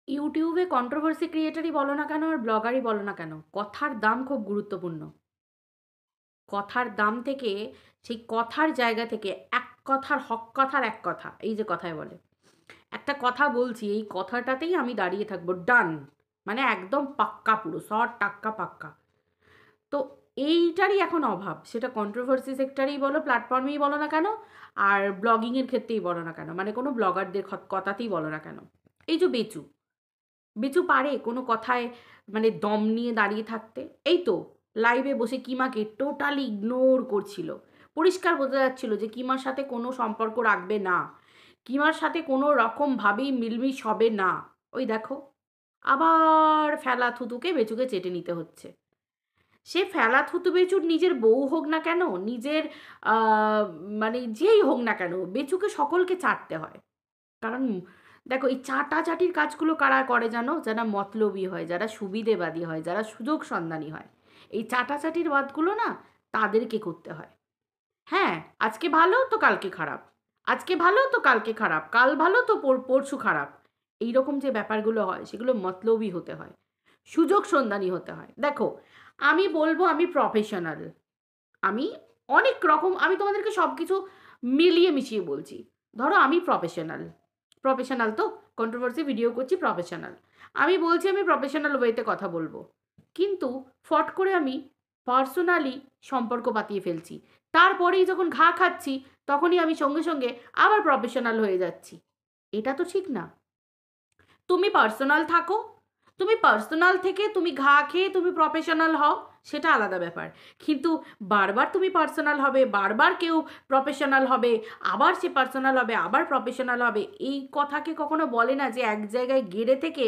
ইউটিউবে কন্ট্রোভার্সি ক্রিয়েটারই বলো না কেন আর ব্লগারই বলো না কেন, কথার দাম খুব গুরুত্বপূর্ণ। কথার দাম থেকে, সেই কথার জায়গা থেকে এক কথার হক কথার এক কথা, এই যে কথায় বলে একটা কথা বলছি, এই কথাটাতেই আমি দাঁড়িয়ে থাকবো, ডান, মানে একদম পাক্কা, পুরো 100 টাক্কা পাক্কা। তো এইটারই এখন অভাব, সেটা কন্ট্রোভার্সি সেক্টরেই বলো, প্ল্যাটফর্মেই বলো না কেন, আর ব্লগিংয়ের ক্ষেত্রেই বলো না কেন, মানে কোনো ব্লগারদের কথাতেই বলো না কেন। এই যে বেচু, বেচু পারে কোনো কথায় মানে দম নিয়ে দাঁড়িয়ে থাকতে? এই তো লাইভে বসে কিমাকে টোটালি ইগনোর করছিল। পরিষ্কার বোঝা যাচ্ছিল যে কিমার সাথে কোনো সম্পর্ক রাখবে না, কিমার সাথে কোনো রকমভাবেই মিলমিশ হবে না। ওই দেখো, আবার ফেলা থুতুকে বেচুকে চেটে নিতে হচ্ছে। সে ফেলা থুতু বেচুর নিজের বউ হোক না কেন, নিজের মানে যেই হোক না কেন, বেচুকে সকলকে চাটতে হয়। কারণ দেখো, এই চাটাচাটির কাজগুলো কারা করে জানো? যারা মতলবী হয়, যারা সুবিধেবাদী হয়, যারা সুযোগ সন্ধানী হয়, এই চাটাচাটির বাদগুলো না তাদেরকে করতে হয়। হ্যাঁ, আজকে ভালো তো কালকে খারাপ, আজকে ভালো তো কালকে খারাপ, কাল ভালো তো পরশু খারাপ। এই রকম যে ব্যাপারগুলো হয় সেগুলো মতলবী হতে হয়, সুযোগ সন্ধানী হতে হয়। দেখো, আমি বলবো আমি প্রফেশনাল, আমি অনেক রকম, আমি তোমাদেরকে সব কিছু মিলিয়ে মিশিয়ে বলছি। ধরো আমি প্রফেশনাল, প্রফেশনাল তো, কন্ট্রোভার্সি ভিডিও করছি, প্রফেশনাল। আমি বলছি আমি প্রফেশনাল ওয়েতে কথা বলবো, কিন্তু ফট করে আমি পার্সোনালি সম্পর্ক পাতিয়ে ফেলছি। তারপরেই যখন ঘা খাচ্ছি, তখনই আমি সঙ্গে সঙ্গে আবার প্রফেশনাল হয়ে যাচ্ছি। এটা তো ঠিক না। তুমি পার্সোনাল থাকো, তুমি পার্সোনাল থেকে তুমি ঘা খেয়ে তুমি প্রফেশনাল হও, সেটা আলাদা ব্যাপার। কিন্তু বারবার তুমি পার্সোনাল হবে, বারবার কেউ প্রফেশনাল হবে, আবার সে পার্সোনাল হবে, আবার প্রফেশনাল হবে, এই কথাকে কখনো বলে না যে এক জায়গায় গেড়ে থেকে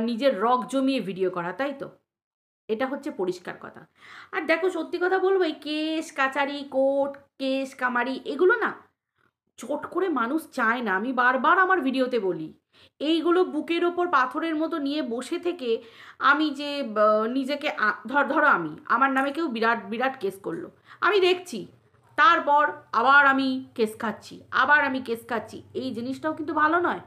নিজের রগ জমিয়ে ভিডিও করা, তাই তো? এটা হচ্ছে পরিষ্কার কথা। আর দেখো, সত্যি কথা বলবো, এই কেস কাচারি, কোর্ট কেস কামারি, এগুলো না চট করে মানুষ চায় না। আমি বারবার আমার ভিডিওতে বলি, এইগুলো বুকের ওপর পাথরের মতো নিয়ে বসে থেকে আমি যে নিজেকে ধরো আমি, আমার নামে কেউ বিরাট বিরাট কেস করলো, আমি দেখছি, তারপর আবার আমি কেস খাচ্ছি, আবার আমি কেস খাচ্ছি, এই জিনিসটাও কিন্তু ভালো নয়।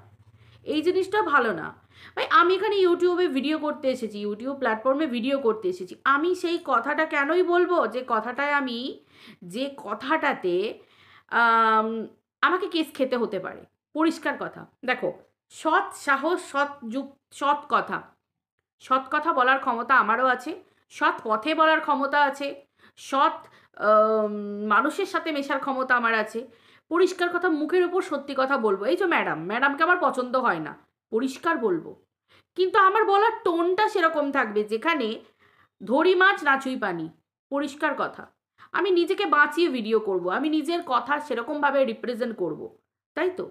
এই জিনিসটাও ভালো না। ভাই, আমি এখানে ইউটিউবে ভিডিও করতে এসেছি, ইউটিউব প্ল্যাটফর্মে ভিডিও করতে এসেছি, আমি সেই কথাটা কেনই বলবো যে কথাটায় আমি, যে কথাটাতে আম, আমাকে কেস খেতে হতে পারে? পরিষ্কার কথা। দেখো, সৎ সাহস, সৎ কথা, সৎ কথা বলার ক্ষমতা আমারও আছে, সৎ পথে বলার ক্ষমতা আছে, সৎ মানুষের সাথে মেশার ক্ষমতা আমার আছে। পরিষ্কার কথা, মুখের উপর সত্যি কথা বলবো। এই যে ম্যাডামকে আমার পছন্দ হয় না, পরিষ্কার বলবো, কিন্তু আমার বলার টোনটা সেরকম থাকবে যেখানে ধরি মাছ নাচুই পানি। পরিষ্কার কথা, আমি নিজেকে বাঁচিয়ে ভিডিও করব, আমি নিজের কথা সেরকমভাবে রিপ্রেজেন্ট করব, তাই তো?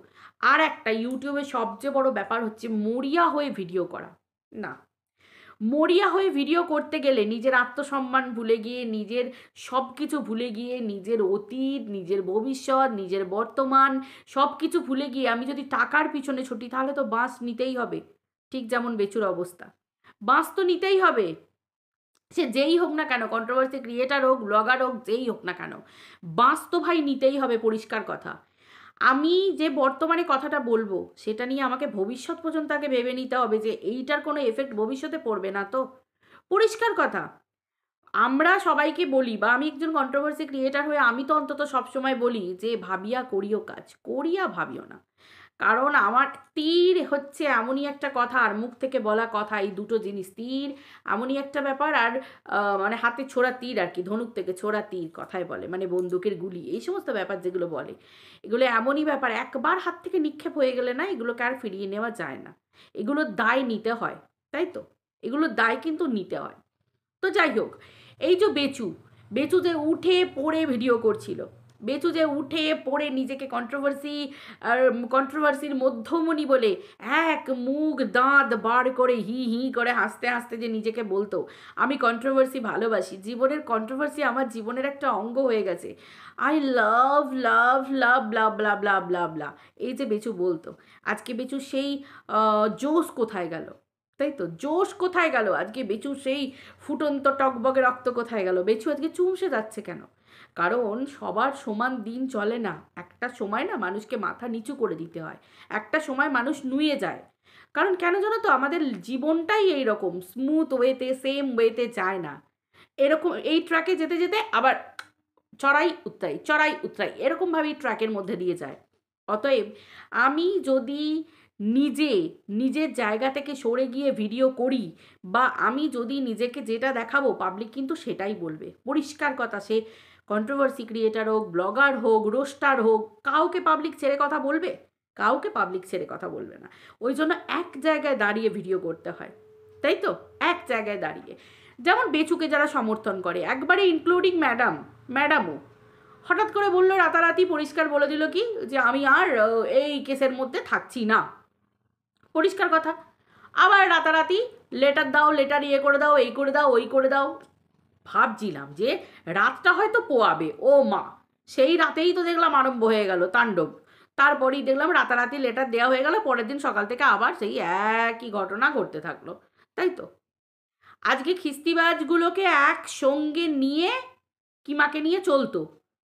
আর একটা ইউটিউবে সবচেয়ে বড় ব্যাপার হচ্ছে মরিয়া হয়ে ভিডিও করা। না, মরিয়া হয়ে ভিডিও করতে গেলে নিজের আত্মসম্মান ভুলে গিয়ে, নিজের সব কিছু ভুলে গিয়ে, নিজের অতীত, নিজের ভবিষ্যৎ, নিজের বর্তমান, সব কিছু ভুলে গিয়ে আমি যদি টাকার পিছনে ছুটি, তাহলে তো বাঁশ নিতেই হবে। ঠিক যেমন বেচুর অবস্থা, বাঁশ তো নিতেই হবে। সে যেই হোক না কেন, কন্ট্রোভার্সি ক্রিয়েটার হোক, ব্লগার হোক, যেই হোক না কেন, বাঁশ তো ভাই নিতেই হবে, পরিষ্কার কথা। আমি যে বর্তমানে কথাটা বলবো, সেটা নিয়ে আমাকে ভবিষ্যৎ পর্যন্ত আগে ভেবে নিতে হবে যে এইটার কোনো এফেক্ট ভবিষ্যতে পড়বে না তো। পরিষ্কার কথা, আমরা সবাইকে বলি, বা আমি একজন কন্ট্রোভার্সি ক্রিয়েটার হয়ে আমি তো অন্তত সবসময় বলি যে ভাবিয়া করিও কাজ, করিয়া ভাবিও না। কারণ আমার তীর হচ্ছে এমনই একটা কথা, আর মুখ থেকে বলা কথা, এই দুটো জিনিস, তীর এমনই একটা ব্যাপার, আর মানে হাতে ছোড়া তীর আর কি, ধনুক থেকে ছোড়া তীর কথায় বলে, মানে বন্দুকের গুলি, এই সমস্ত ব্যাপার যেগুলো বলে, এগুলো এমনই ব্যাপার, একবার হাত থেকে নিক্ষেপ হয়ে গেলে না, এগুলোকে আর ফিরিয়ে নেওয়া যায় না। এগুলোর দায় নিতে হয়, তাই তো? এগুলোর দায় কিন্তু নিতে হয়। তো যাই হোক, এই যে বেচু, বেচু যে উঠে পড়ে ভিডিও করছিল, বেচু যে উঠে পড়ে নিজেকে কন্ট্রোভার্সি আর কন্ট্রোভার্সির মধ্যমণি বলে এক মুখ দাঁত বার করে হি হি করে হাসতে হাসতে যে নিজেকে বলতো আমি কন্ট্রোভার্সি ভালোবাসি, জীবনের কন্ট্রোভার্সি আমার জীবনের একটা অঙ্গ হয়ে গেছে, আই লাভ লাভ লাভ ব্লা ব্লা ব্লা ব্লা ব্লা, এই যে বেচু বলতো, আজকে বেচু সেই জোশ কোথায় গেল? তাই তো, জোশ কোথায় গেল আজকে বেচু? সেই ফুটন্ত টকবগে রক্ত কোথায় গেল? বেচু আজকে চুমসে যাচ্ছে কেন? কারণ সবার সমান দিন চলে না, একটা সময় না মানুষকে মাথা নিচু করে দিতে হয়, একটা সময় মানুষ নুয়ে যায়। কারণ কেন জানো তো, আমাদের জীবনটাই এইরকম, স্মুথ ওয়েতে সেম ওয়েতে যায় না। এরকম এই ট্র্যাকে যেতে যেতে আবার চড়াই উতরাই এরকমভাবেই ট্র্যাকের মধ্যে দিয়ে যায়। অতএব আমি যদি নিজের জায়গা থেকে সরে গিয়ে ভিডিও করি, বা আমি যদি নিজেকে যেটা দেখাবো, পাবলিক কিন্তু সেটাই বলবে। পরিষ্কার কথা, সে কন্ট্রোভার্সি ক্রিয়েটার হোক, ব্লগার হোক, রোস্টার হোক, কাউকে পাবলিক ছেড়ে কথা বলবে? কাউকে পাবলিক ছেড়ে কথা বলবে না। ওই জন্য এক জায়গায় দাঁড়িয়ে ভিডিও করতে হয়, তাই তো? এক জায়গায় দাঁড়িয়ে। যেমন বেচুকে যারা সমর্থন করে, একবারে ইনক্লুডিং ম্যাডামও হঠাৎ করে বললো, রাতারাতি পরিষ্কার বলে দিল কি যে আমি আর এই কেসের মধ্যে থাকছি না, পরিষ্কার কথা। আবার রাতারাতি লেটার দাও, লেটার ইয়ে করে দাও, এই করে দাও, ওই করে দাও। ভাবছিলাম যে রাতটা হয়তো পোয়াবে, ও মা, সেই রাতেই তো দেখলাম আরম্ভ হয়ে গেল তাণ্ডব। তারপরেই দেখলাম রাতারাতি লেটার দেওয়া হয়ে গেল, পরের দিন সকাল থেকে আবার সেই একই ঘটনা ঘটতে থাকলো, তাই তো? আজকে খিস্তিবাজগুলোকে একসঙ্গে নিয়ে কিমাকে নিয়ে চলতো,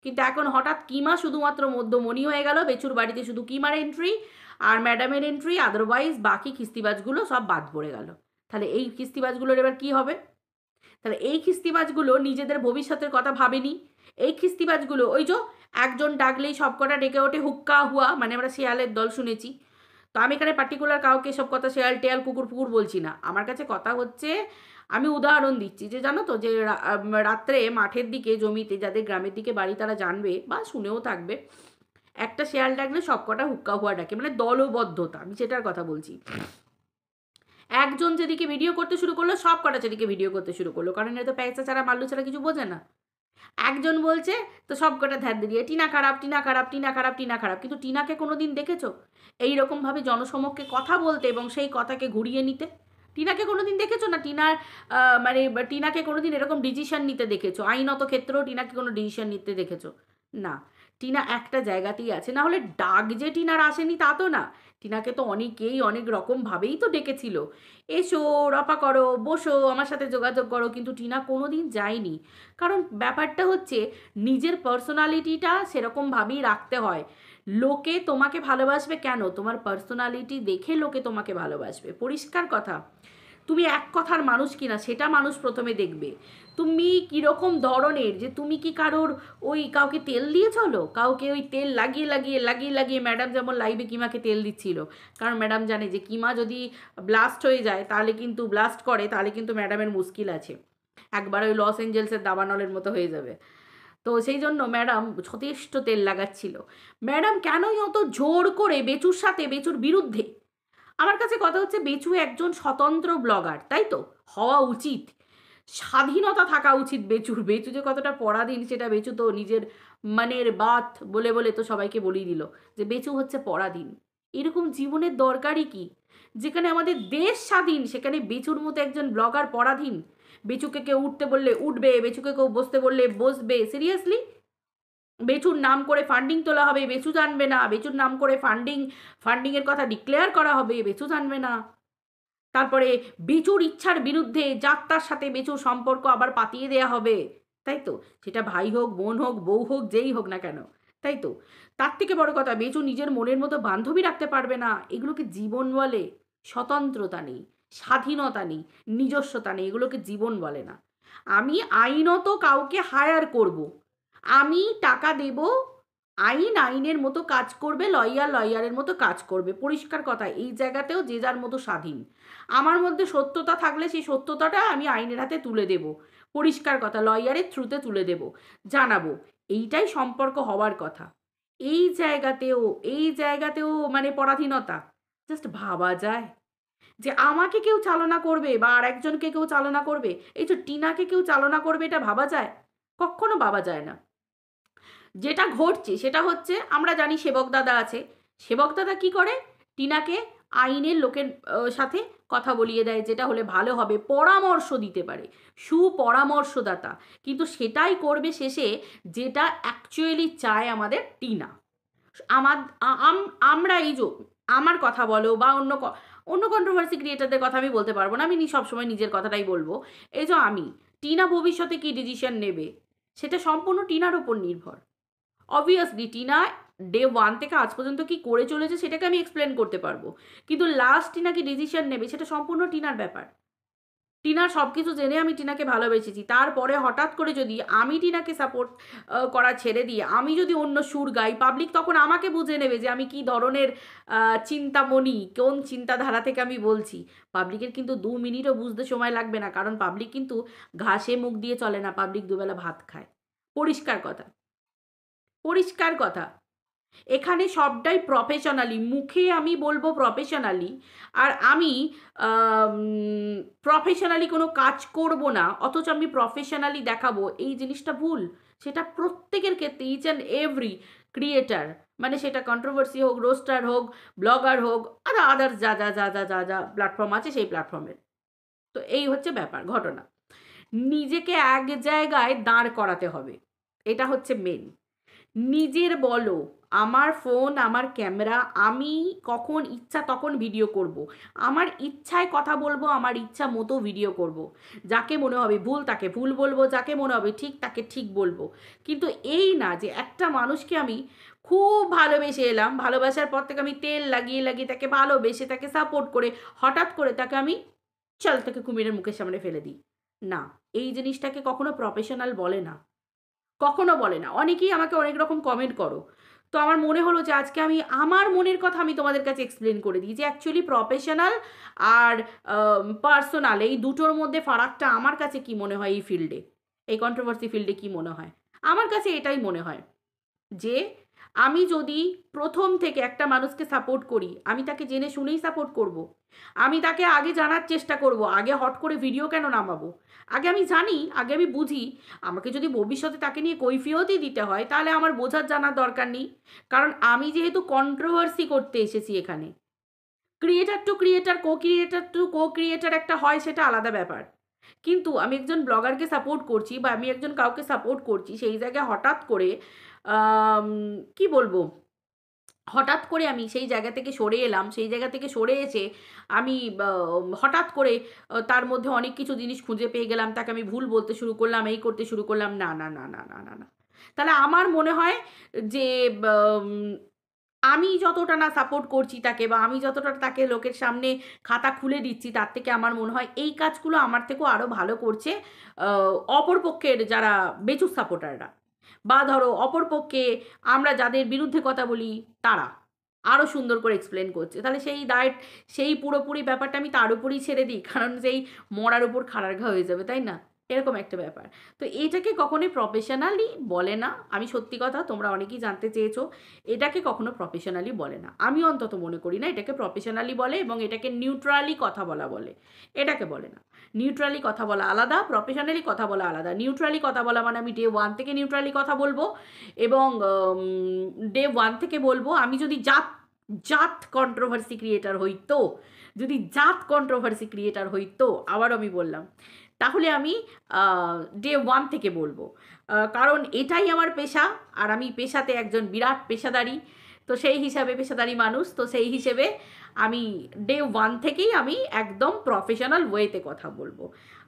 কিন্তু এখন হঠাৎ কিমা শুধুমাত্র মধ্যমণি হয়ে গেল। বেচুর বাড়িতে শুধু কিমার এন্ট্রি আর ম্যাডামের এন্ট্রি, আদারওয়াইজ বাকি খিস্তিবাজগুলো সব বাদ পড়ে গেল। তাহলে এই খিস্তিবাজগুলোর এবার কি হবে? তাহলে এই খিস্তিবাজগুলো নিজেদের ভবিষ্যতের কথা ভাবেনি। এই খিস্তিবাজগুলো ওই যে একজন ডাকলেই সবকটা ডেকে ওঠে হুক্কা হুয়া, মানে আমরা শিয়ালের দল শুনেছি। তো আমি এখানে পার্টিকুলার কাউকে সব কথা শেয়াল টেয়াল কুকুর ফুকুর বলছি না। আমার কাছে কথা হচ্ছে, আমি উদাহরণ দিচ্ছি যে জানো তো, যে রাত্রে মাঠের দিকে জমিতে যাদের গ্রামের দিকে বাড়ি তারা জানবে বা শুনেও থাকবে, একটা শেয়াল ডাকলে সবকটা হুক্কা হুয়া ডাকে, মানে দলবদ্ধতা, আমি সেটার কথা বলছি। একজন যেদিকে ভিডিও করতে শুরু করলো, সব কটা সেদিকে ভিডিও করতে শুরু করলো, কারণ এরা তো পয়সা ছাড়া মাল্লু ছাড়া কিছু বোঝে না। একজন বলছে তো সব কটা ধ্যান দিয়ে টিনা খারাপ, টিনা খারাপ, টিনা খারাপ, টিনা খারাপ। কিন্তু টিনাকে কোনোদিন দেখেছো এইরকমভাবে জনসমক্ষে কথা বলতে এবং সেই কথাকে ঘুরিয়ে নিতে? টিনাকে কোনোদিন দেখেছো না? মানে টিনাকে কোনোদিন এরকম ডিসিশন নিতে দেখেছো? আইনত ক্ষেত্রেও টিনাকে কোনো ডিসিশন নিতে দেখেছো? না। টিনা একটা জায়গাতেই আছে। না হলে ডাক যে টিনার আসেনি তা তো না। টিনাকে তো অনেকেই অনেক রকমভাবেই তো ডেকেছিল, এসো, রফা করো, বসো, আমার সাথে যোগাযোগ করো, কিন্তু টিনা কোনোদিন যায়নি। কারণ ব্যাপারটা হচ্ছে, নিজের পার্সোনালিটিটা সেরকমভাবেই রাখতে হয়। লোকে তোমাকে ভালোবাসবে কেন? তোমার পার্সোনালিটি দেখে লোকে তোমাকে ভালোবাসবে, পরিষ্কার কথা। তুমি এক কথার মানুষ কিনা সেটা মানুষ প্রথমে দেখবে। তুমি কীরকম ধরনের, যে তুমি কি কারোর ওই কাউকে তেল দিয়ে চলো, কাউকে ওই তেল লাগিয়ে লাগিয়ে লাগিয়ে লাগিয়ে, ম্যাডাম যেমন লাইভে কিমাকে তেল দিচ্ছিল, কারণ ম্যাডাম জানে যে কিমা যদি ব্লাস্ট হয়ে যায় তাহলে কিন্তু, ব্লাস্ট করে তাহলে কিন্তু ম্যাডামের মুশকিল আছে, একবার ওই লস এঞ্জেলসের দাবানলের মতো হয়ে যাবে। তো সেই জন্য ম্যাডাম যথেষ্ট তেল লাগাচ্ছিল। ম্যাডাম কেনই অত জোর করে বেচুর সাথে, বেচুর বিরুদ্ধে? আমার কাছে কথা হচ্ছে, বেচু একজন স্বতন্ত্র ব্লগার, তাই তো? হওয়া উচিত, স্বাধীনতা থাকা উচিত বেচুর। বেচু যে কতটা পরাধীন সেটা বেচু তো নিজের মনের বাত বলে বলে তো সবাইকে বলিয়ে দিল যে বেচু হচ্ছে পরাধীন। এরকম জীবনের দরকারই কি? যেখানে আমাদের দেশ স্বাধীন সেখানে বেচুর মতো একজন ব্লগার পরাধীন? বেচুকে কেউ উঠতে বললে উঠবে, বেচুকে কেউ বসতে বললে বসবে? সিরিয়াসলি? বেচুর নাম করে ফান্ডিং তোলা হবে, বেচু জানবে না? বেচুর নাম করে ফান্ডিংয়ের কথা ডিক্লেয়ার করা হবে, বেচু জানবে না? তারপরে বেচুর ইচ্ছার বিরুদ্ধে যাত্রার সাথে বেচুর সম্পর্ক আবার পাতিয়ে দেয়া হবে, তাই তো? সেটা ভাই হোক, বোন হোক, বউ হোক, যেই হোক না কেন, তাই তো? তার থেকে বড় কথা, বেচু নিজের মনের মতো বান্ধবী রাখতে পারবে না। এগুলোকে জীবন বলে? স্বতন্ত্রতা নেই, স্বাধীনতা নেই, নিজস্বতা নেই, এগুলোকে জীবন বলে না। আমি আইনত কাউকে হায়ার করব, আমি টাকা দেব, আইন আইনের মতো কাজ করবে, লয়ার লয়ারের মতো কাজ করবে, পরিষ্কার কথা। এই জায়গাতেও যে যার মতো স্বাধীন। আমার মধ্যে সত্যতা থাকলে সেই সত্যতাটা আমি আইনের হাতে তুলে দেব, পরিষ্কার কথা, লয়ারের থ্রুতে তুলে দেব, জানাবো। এইটাই সম্পর্ক হওয়ার কথা। এই জায়গাতেও মানে পরাধীনতা, জাস্ট ভাবা যায় যে আমাকে কেউ চালনা করবে বা আর একজনকে কেউ চালনা করবে? এই যে টিনাকে কেউ চালনা করবে, এটা ভাবা যায়? কখনো ভাবা যায় না। যেটা ঘটছে সেটা হচ্ছে, আমরা জানি সেবক দাদা আছে। সেবক দাদা কী করে? টিনাকে আইনের লোকের সাথে কথা বলিয়ে দেয়, যেটা হলে ভালো হবে, পরামর্শ দিতে পারে, সুপরামর্শদাতা। কিন্তু সেটাই করবে শেষে যেটা অ্যাকচুয়ালি চায় আমাদের টিনা। আমার আমরা এই যে আমার কথা বলো বা অন্য কন্ট্রোভার্সি ক্রিয়েটারদের কথা আমি বলতে পারবো না, আমি সবসময় নিজের কথাটাই বলবো। এই যে টিনা ভবিষ্যতে কী ডিসিশন নেবে সেটা সম্পূর্ণ টিনার ওপর নির্ভর। অবভিয়াসলি টিনা ডে 1 থেকে আজ পর্যন্ত কি করে চলেছে সেটাকে আমি এক্সপ্লেন করতে পারবো, কিন্তু লাস্ট টিনা কি ডিসিশন নেবে সেটা সম্পূর্ণ টিনার ব্যাপার। টিনার সব কিছু জেনে আমি টিনাকে ভালোবেসেছি, তারপরে হঠাৎ করে যদি আমি টিনাকে সাপোর্ট করা ছেড়ে দিয়ে আমি যদি অন্য সুর গাই, পাবলিক তখন আমাকে বুঝে নেবে যে আমি কি ধরনের চিন্তামণি, কোন চিন্তাধারা থেকে আমি বলছি। পাবলিকের কিন্তু 2 মিনিটও বুঝতে সময় লাগবে না, কারণ পাবলিক কিন্তু ঘাসে মুখ দিয়ে চলে না, পাবলিক দুবেলা ভাত খায়। পরিষ্কার কথা, পরিষ্কার কথা। এখানে সবটাই প্রফেশনালি, মুখে আমি বলবো প্রফেশনালি, আর আমি প্রফেশনালি কোনো কাজ করব না অথচ আমি প্রফেশনালি দেখাবো, এই জিনিসটা ভুল। সেটা প্রত্যেকের ক্ষেত্রে, ইচ অ্যান্ড এভরি ক্রিয়েটার, মানে সেটা কন্ট্রোভার্সি হোক, রোস্টার হোক, ব্লগার হোক, আর আদার্স যা যা যা যা যা যা প্ল্যাটফর্ম আছে সেই প্ল্যাটফর্মের। তো এই হচ্ছে ব্যাপার, ঘটনা। নিজেকে এক জায়গায় দাঁড় করাতে হবে, এটা হচ্ছে মেন। নিজের বলো, আমার ফোন, আমার ক্যামেরা, আমি কখন ইচ্ছা তখন ভিডিও করব। আমার ইচ্ছায় কথা বলবো, আমার ইচ্ছা মতো ভিডিও করব। যাকে মনে হবে ভুল তাকে ভুল বলবো, যাকে মনে হবে ঠিক তাকে ঠিক বলবো। কিন্তু এই না যে একটা মানুষকে আমি খুব ভালোবেসে এলাম, ভালোবাসার পর থেকে আমি তেল লাগিয়ে লাগিয়ে তাকে ভালোবেসে তাকে সাপোর্ট করে হঠাৎ করে তাকে আমি চল তাকে কুমিরের মুখের সামনে ফেলে দিই। না, এই জিনিসটাকে কখনো প্রফেশনাল বলে না, কখনো বলে না। অনেকেই আমাকে অনেক রকম কমেন্ট করো, তো আমার মনে হলো যে আজকে আমি আমার মনের কথা আমি তোমাদের কাছে এক্সপ্লেন করে দিই যে অ্যাকচুয়ালি প্রফেশনাল আর পার্সোনাল এই দুটোর মধ্যে ফারাকটা আমার কাছে কি মনে হয়, এই ফিল্ডে, এই কন্ট্রোভার্সি ফিল্ডে কি মনে হয়। আমার কাছে এটাই মনে হয় যে আমি যদি প্রথম থেকে একটা মানুষকে সাপোর্ট করি, আমি তাকে জেনে শুনেই সাপোর্ট করব। আমি তাকে আগে জানার চেষ্টা করব, আগে হট করে ভিডিও কেন নামাবো। আগে আমি জানি, আগে আমি বুঝি। আমাকে যদি ভবিষ্যতে তাকে নিয়ে কৈফিয়তই দিতে হয় তাহলে আমার বোঝার জানার দরকার নেই, কারণ আমি যেহেতু কন্ট্রোভার্সি করতে এসেছি এখানে। ক্রিয়েটার টু ক্রিয়েটার, কো ক্রিয়েটার টু কো ক্রিয়েটার একটা হয়, সেটা আলাদা ব্যাপার। কিন্তু আমি একজন ব্লগারকে সাপোর্ট করছি বা আমি একজন কাউকে সাপোর্ট করছি, সেই জায়গায় হঠাৎ করে কি বলবো, হঠাৎ করে আমি সেই জায়গা থেকে সরে এলাম, সেই জায়গা থেকে সরে এসে আমি হঠাৎ করে তার মধ্যে অনেক কিছু জিনিস খুঁজে পেয়ে গেলাম, তাকে আমি ভুল বলতে শুরু করলাম, এই করতে শুরু করলাম। না না না না না না না, তাহলে আমার মনে হয় যে আমি যতটা না সাপোর্ট করছি তাকে, বা আমি যতটা তাকে লোকের সামনে খাতা খুলে দিচ্ছি, তার থেকে আমার মনে হয় এই কাজগুলো আমার থেকেও আরও ভালো করছে অপরপক্ষের যারা বেচুর সাপোর্টাররা, বা ধরো অপরপক্ষে আমরা যাদের বিরুদ্ধে কথা বলি তারা আরও সুন্দর করে এক্সপ্লেন করছে। তাহলে সেই দায়, সেই পুরোপুরি ব্যাপারটা আমি তার উপরেই ছেড়ে দিই, কারণ সেই মরার উপর খাড়ার ঘা হয়ে যাবে, তাই না? এরকম একটা ব্যাপার। তো এটাকে কখনোই প্রফেশনালি বলে না। আমি সত্যি কথা, তোমরা অনেকেই জানতে চেয়েছো, এটাকে কখনো প্রফেশনালি বলে না। আমি অন্তত মনে করি না এটাকে প্রফেশনালি বলে, এবং এটাকে নিউট্রালি কথা বলা বলে, এটাকে বলে না। নিউট্রালি কথা বলা আলাদা, প্রফেশনালি কথা বলা আলাদা। নিউট্রালি কথা বলা মানে আমি ডে 1 থেকে নিউট্রালি কথা বলবো, এবং ডে 1 থেকে বলবো আমি যদি জাত জাত কন্ট্রোভার্সি ক্রিয়েটার হইতো, যদি জাত কন্ট্রোভার্সি ক্রিয়েটার হইতো, আবার আমি বললাম, তাহলে আমি ডে 1 থেকে বলবো। কারণ এটাই আমার পেশা, আর আমি পেশাতে একজন বিরাট পেশাদারি, তো সেই হিসাবে পেশাদারি মানুষ, তো সেই হিসেবে আমি ডে 1 থেকেই আমি একদম প্রফেশনাল ওয়েতে কথা বলবো।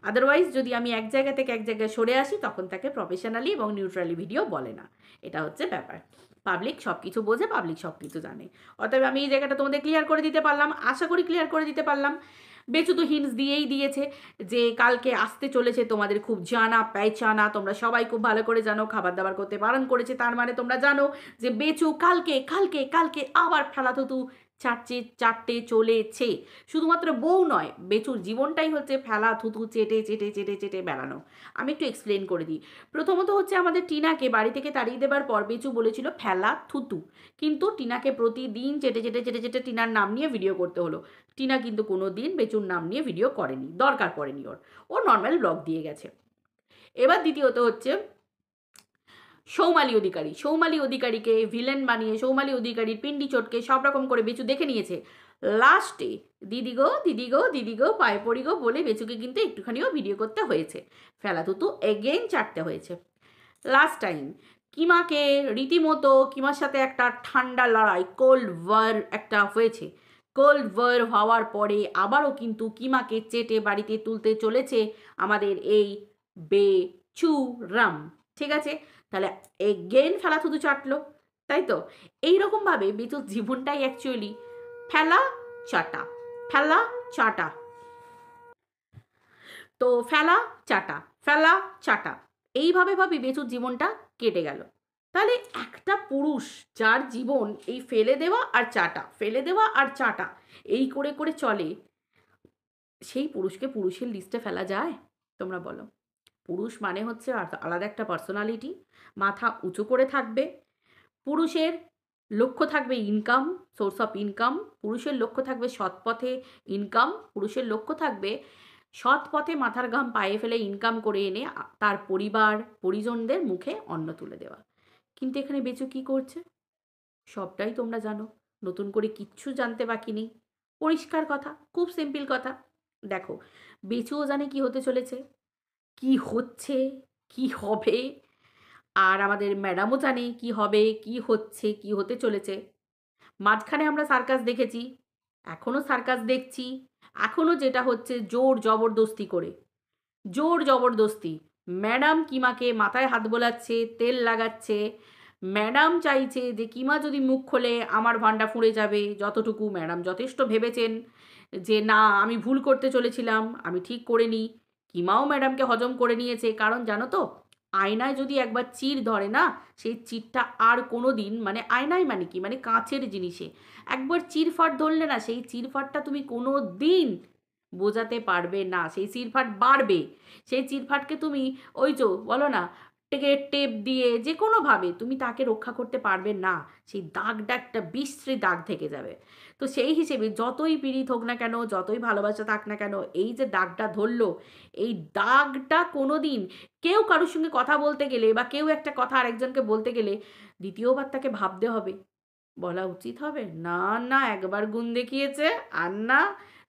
আদারওয়াইজ যদি আমি এক জায়গা থেকে এক জায়গায় সরে আসি তখন তাকে প্রফেশনালি এবং নিউট্রালি ভিডিও বলে না। এটা হচ্ছে ব্যাপার। পাবলিক সব কিছু বোঝে, পাবলিক সব কিছু জানে। অতএব আমি এই জায়গাটা তোমাদের ক্লিয়ার করে দিতে পারলাম, আশা করি ক্লিয়ার করে দিতে পারলাম। বেচু তো হিন্টস দিয়েই দিয়েছে যে কালকে আসতে চলেছে তোমাদের খুব জানা পেহচানা, তোমরা সবাই খুব ভালো করে জানো, খাবার দাবার করতে বারণ করেছে, তার মানে তোমরা জানো যে বেচু কালকে কালকে কালকে আবার ফেলাথুতু চারটে চলেছে। শুধুমাত্র বউ নয়, বেচুর জীবনটাই হচ্ছে ফেলা থুতু চেটে চেটে চেটে চেটে বেড়ানো। আমি একটু এক্সপ্লেন করে দিই। প্রথমত হচ্ছে আমাদের টিনাকে বাড়ি থেকে তাড়িয়ে দেবার পর বেচু বলেছিল ফেলা থুতু, কিন্তু টিনাকে প্রতিদিন চেটে চেটে চেটে চেটে টিনার নাম নিয়ে ভিডিও করতে হলো। টিনা কিন্তু কোনো দিন বেচুর নাম নিয়ে ভিডিও করেনি, দরকার পড়েনি ওর, ও নর্মাল ব্লগ দিয়ে গেছে। এবার দ্বিতীয়ত হচ্ছে সৌমালি অধিকারী, সৌমালি অধিকারীকে ভিলেন বানিয়ে সৌমালি অধিকারীর পিন্ডি চটকে সব রকম করে বেচু দেখে নিয়েছে। লাস্টে দিদি গো দিদি গো দিদি গো পায়ে পড়ি গো বলে বেচুকে কিন্তু একটুখানিও ভিডিও করতে হয়েছে, ফেলাতুতু এগেইন চাটতে হয়েছে। লাস্ট টাইম কিমাকে রীতিমতো, কিমার সাথে একটা ঠান্ডা লড়াই, কোল্ড ওয়ার একটা হয়েছে। কোল্ড ওয়ার হওয়ার পরে আবারও কিন্তু কিমাকে চেটে বাড়িতে তুলতে চলেছে আমাদের এই বেচুরাম। ঠিক আছে, তাহলে এগেইন ফেলাথুতু চাটলো। তাই তো? এইরকমভাবে বেচুর জীবনটাই অ্যাকচুয়ালি ফেলা চাটা, ফেলা চাটা। তো ফেলা চাটা, ফেলা চাটা, এইভাবে ভাবি বেচুর জীবনটা কেটে গেল। তাহলে একটা পুরুষ যার জীবন এই ফেলে দেওয়া আর চাটা, ফেলে দেওয়া আর চাটা এই করে করে চলে, সেই পুরুষকে পুরুষের লিস্টে ফেলা যায়? তোমরা বলো। পুরুষ মানে হচ্ছে আলাদা একটা পার্সোনালিটি, মাথা উঁচু করে থাকবে, পুরুষের লক্ষ্য থাকবে ইনকাম, সোর্স অফ ইনকাম, পুরুষের লক্ষ্য থাকবে সৎ পথে ইনকাম, পুরুষের লক্ষ্য থাকবে সৎ পথে মাথার ঘাম পায়ে ফেলে ইনকাম করে এনে তার পরিবার পরিজনদের মুখে অন্ন তুলে দেওয়া। কিন্তু এখানে বেচু কি করছে? সবটাই তোমরা জানো, নতুন করে কিচ্ছু জানতে বাকি নেই। পরিষ্কার কথা, খুব সিম্পল কথা। দেখো, বেচুও জানে কি হতে চলেছে, কি হচ্ছে, কি হবে, আর আমাদের ম্যাডামও জানে কি হবে, কি হচ্ছে, কি হতে চলেছে। মাঝখানে আমরা সার্কাস দেখেছি, এখনও সার্কাস দেখছি, এখনও যেটা হচ্ছে জোর জবরদস্তি করে, জোর জবরদস্তি ম্যাডাম কিমাকে মাথায় হাত বোলাচ্ছে, তেল লাগাচ্ছে। ম্যাডাম চাইছে যে কিমা যদি মুখ খোলে আমার ভান্ডা ফুঁড়ে যাবে। যতটুকু ম্যাডাম যথেষ্ট ভেবেছেন যে না আমি ভুল করতে চলেছিলাম, আমি ঠিক করে নিই, কিমাও ম্যাডামকে হজম করে নিয়েছে। কারণ জানো তো, আয়নায় যদি একবার চির ধরে না, সেই চিরটা আর কোনো দিন, মানে আয়নায় মানে কি, মানে কাঁচের জিনিসে একবার চিরফাট ধরলে না, সেই চিরফাটটা তুমি কোনো দিন বোঝাতে পারবে না, সেই চিরফাট বাড়বে। সেই চিরফাটকে তুমি ওই যে বলো না, টেপ দিয়ে যে কোনোভাবে তুমি তাকে রক্ষা করতে পারবে না, সেই দাগটা একটা বিশ্রী দাগ থেকে যাবে। তো সেই হিসেবে যতই পীড়িত হোক না কেন, যতই ভালোবাসা থাক না কেন, এই যে দাগটা ধরলো, এই দাগটা কোনো দিন কেউ কারোর সঙ্গে কথা বলতে গেলে বা কেউ একটা কথা আরেকজনকে বলতে গেলে দ্বিতীয়বার তাকে ভাবতে হবে, বলা উচিত হবে না, না একবার গুণ দেখিয়েছে আর না।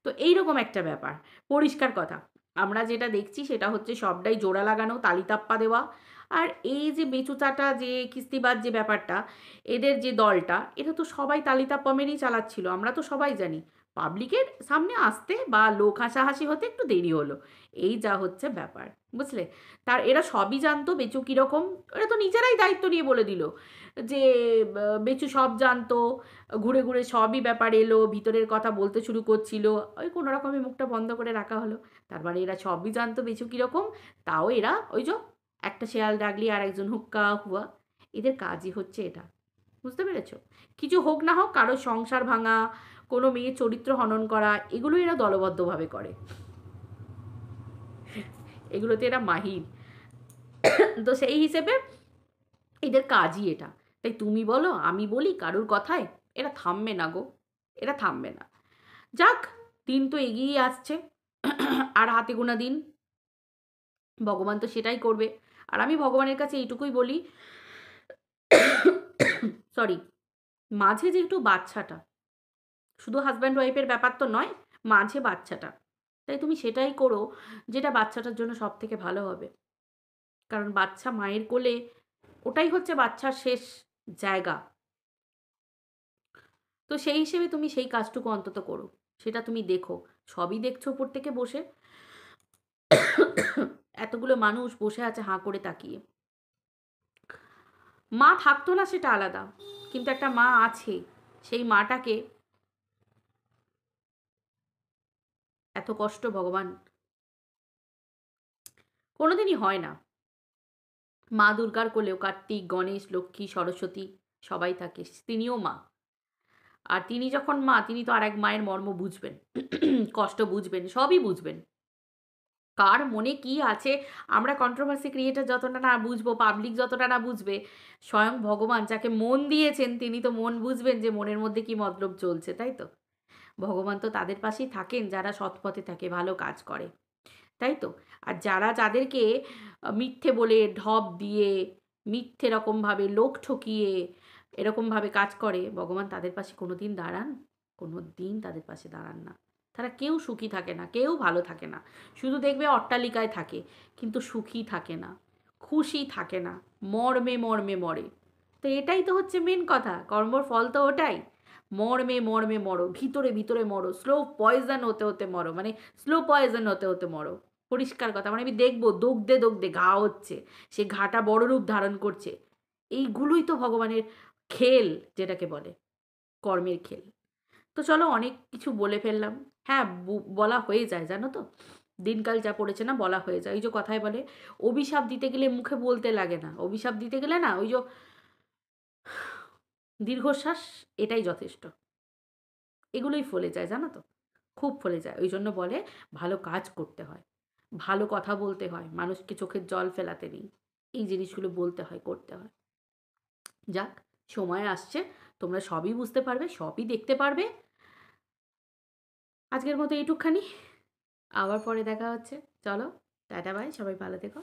তো এইরকম একটা ব্যাপার, পরিষ্কার কথা। আমরা যেটা দেখছি সেটা হচ্ছে সবটাই জোড়া লাগানো, তালিতাপ্পা দেওয়া। আর এই যে বেচুচাটা যে কিস্তিবাজ যে ব্যাপারটা, এদের যে দলটা, এটা তো সবাই তালিতাপ্পা মেরেই চালাচ্ছিল, আমরা তো সবাই জানি। পাবলিকের সামনে আসতে বা লোক হাসাহাসি হতে একটু দেরি হলো, এই যা হচ্ছে ব্যাপার, বুঝলে? তার এরা সবই জানতো বেচু কীরকম, এরা তো নিজেরাই দায়িত্ব নিয়ে বলে দিল যে বেচু সব জানতো, ঘুরে ঘুরে সবই ব্যাপার এলো, ভিতরের কথা বলতে শুরু করছিল, ওই কোনো রকমে মুখটা বন্ধ করে রাখা হলো। তার মানে এরা সবই জানতো বেচু কীরকম, তাও এরা ওই যে একটা শেয়াল ডাকলি আর একজন হুক্কা হুয়া, এদের কাজই হচ্ছে এটা, বুঝতে পেরেছ? কিছু হোক না হোক কারো সংসার ভাঙা, কোনো মেয়ের চরিত্র হনন করা, এগুলো এরা দলবদ্ধভাবে করে, এগুলোতে এরা মাহির। তো সেই হিসেবে এদের কাজই এটা। তাই তুমি বলো আমি বলি কারোর কথায়, এরা থামবে না গো, এরা থামবে না। যাক, দিন তো এগিয়ে আসছে, আর হাতে গোনা দিন, ভগবান তো সেটাই করবে। আর আমি ভগবানের কাছে এইটুকুই বলি, সরি, মাঝে যে একটু বাচ্চাটা, শুধু হাজব্যান্ড ওয়াইফের ব্যাপার তো নয়, মাঝে বাচ্চাটা, তাই তুমি সেটাই করো যেটা বাচ্চাটার জন্য সব থেকে ভালো হবে। কারণ বাচ্চা মায়ের কোলে, ওটাই হচ্ছে বাচ্চার শেষ জায়গা। তো সেই হিসেবে তুমি সেই কাজটুকু অন্তত করো, সেটা তুমি দেখো। সবই দেখছো উপর থেকে বসে, এতগুলো মানুষ বসে আছে হাঁ করে তাকিয়ে। মা থাকতো না সেটা আলাদা, কিন্তু একটা মা আছে, সেই মাটাকে এত কষ্ট ভগবান কোনোদিনই হয় না। মা দুর্গার কোলেও কার্তিক, গণেশ, লক্ষ্মী, সরস্বতী সবাই থাকে, তিনিও মা। আর তিনি যখন মা, তিনি তো আর এক মায়ের মর্ম বুঝবেন, কষ্ট বুঝবেন, সবই বুঝবেন। কার মনে কি আছে আমরা কন্ট্রোভার্সি ক্রিয়েটার যতটা না বুঝবো, পাবলিক যতটা না বুঝবে, স্বয়ং ভগবান যাকে মন দিয়েছেন তিনি তো মন বুঝবেন যে মনের মধ্যে কি মতলব চলছে, তাই তো? ভগবান তো তাদের পাশেই থাকেন যারা সৎপথে থাকে, ভালো কাজ করে, তাই তো? আর যারা যাদেরকে মিথ্যে বলে, ঢপ দিয়ে, মিথ্যে রকমভাবে লোক ঠকিয়ে এরকমভাবে কাজ করে, ভগবান তাদের পাশে কোনো দিন দাঁড়ান? কোনো দিন তাদের পাশে দাঁড়ান না। তারা কেউ সুখী থাকে না, কেউ ভালো থাকে না। শুধু দেখবে অট্টালিকায় থাকে, কিন্তু সুখী থাকে না, খুশি থাকে না, মর্মে মর্মে মরে। তো এটাই তো হচ্ছে মেন কথা, কর্মর ফল তো ওটাই। মর্মে মর্মে মরো, ভিতরে ভিতরে মরো, স্লো পয়জন হতে হতে মরো, মানে স্লো পয়জন হতে হতে মরো। পরিষ্কার কথা, মানে আমি দেখবো দগদে দগদে ঘা হচ্ছে, সে ঘাটা বড় রূপ ধারণ করছে। এইগুলোই তো ভগবানের খেল যেটাকে বলে, কর্মের খেল। তো চলো অনেক কিছু বলে ফেললাম। হ্যাঁ, বলা হয়ে যায় জানো তো? দিনকাল যা পড়েছে না, বলা হয়ে যায়। ওই যে কথায় বলে, অভিশাপ দিতে গেলে মুখে বলতে লাগে না। অভিশাপ দিতে গেলে না ওই যে দীর্ঘশ্বাস, এটাই যথেষ্ট। এগুলোই ফলে যায় জানো তো? খুব ফলে যায়। ওই জন্য বলে ভালো কাজ করতে হয়। ভালো কথা বলতে হয়। মানুষকে চোখের জল ফেলাতে নেই। এই জিনিসগুলো বলতে হয়, করতে হয়। যাক, সময় আসছে। তোমরা সবই বুঝতে পারবে, সবই দেখতে পারবে। আজকের মতো এইটুকখানি। আবার পরে দেখা হচ্ছে। চলো, টাটা বাই। সবাই ভালো থেকো।